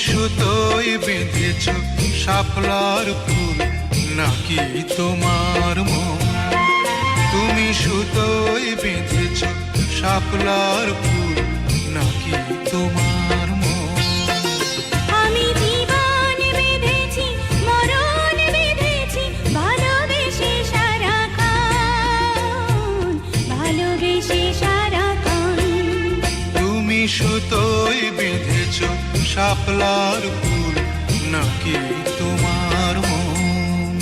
সুতোয় বেঁধেছ শাপলার ফুল নাকি তোমার মন? তুমি সুতোয় বেঁধেছ শাপলার ফুল নাকি তোমার মন? আমি জীবন বেঁধেছি, মরণ বেঁধেছি, ভালোবেসে সারাক্ষণ, ভালোবেসে সারাক্ষণ। তুমি সুতোয় বেঁধেছ শাপলার ফুল নাকি তোমার মন?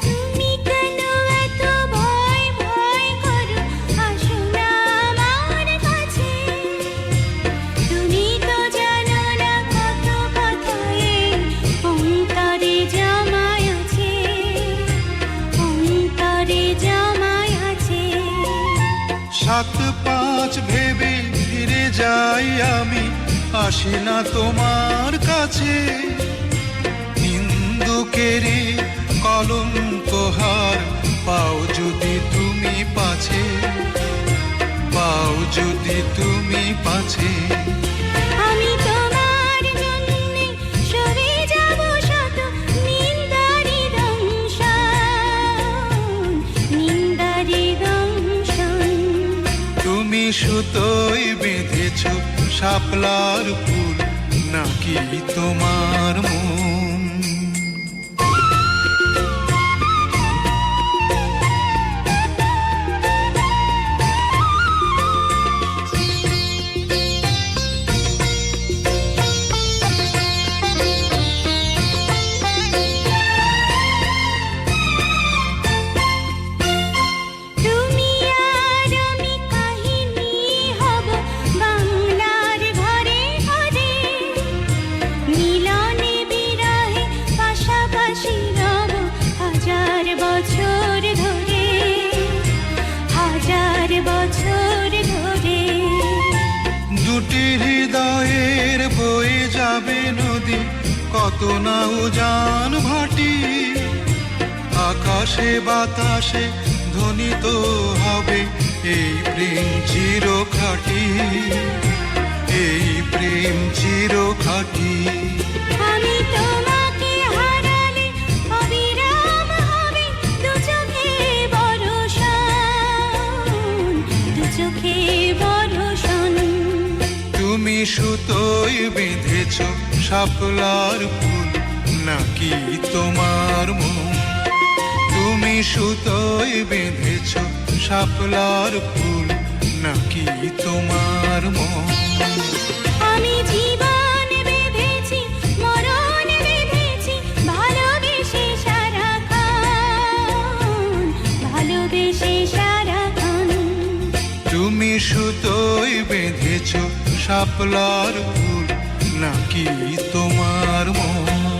তুমি কেন এত ভয় ভয় করো? আসো না আমার কাছে। তুমি তো জানো না কত কথা এই অন্তরে জমায় আছে, অন্তরে জমায় আছে। 7-5 ভেবে ফিরে যাই আমি, আসি না তোমার কাছে। নিন্দুকেরই কলঙ্কহার পাও যদি তুমি পাছে, পাও যদি তুমি পাছে। আমি তোমার জন্যে সরে যাব শত নিন্দারি দংশন, নিন্দারি দংশন। তুমি সুতোয় বেঁধেছ শাপলার ফুল নাকি তোমার মন? তুমি আর আমি কাহিনী হব বাংলার ঘরে ঘরে, মিলনে বিরহে পাশাপাশি রব হাজার বছর ধরে, হাজার বছর ধরে। দুটি হৃদয়ের বয়ে যাবে নদী, কত না উজান ভাটি। আকাশে বাতাসে ধ্বনিত হবে এই প্রেম চিরখাটি, এই প্রেম চিরখাটি। আমি তোমাকে হারালে অবিরাম হবে দু চোখে বর্ষণ, দু চোখে বর্ষণ। তুমি সুতোয় বেঁধেছ শাপলার ফুল নাকি তোমার মন? তুমি সুতোয় বেঁধেছ শাপলার ফুল নাকি তোমার মন? আমি জীবন বেঁধেছি, মরণ বেঁধেছি, ভালোবেসে সারাক্ষণ, ভালোবেসে সারাক্ষণ। তুমি সুতোয় বেঁধেছ শাপলার ফুল নাকি তোমার মন?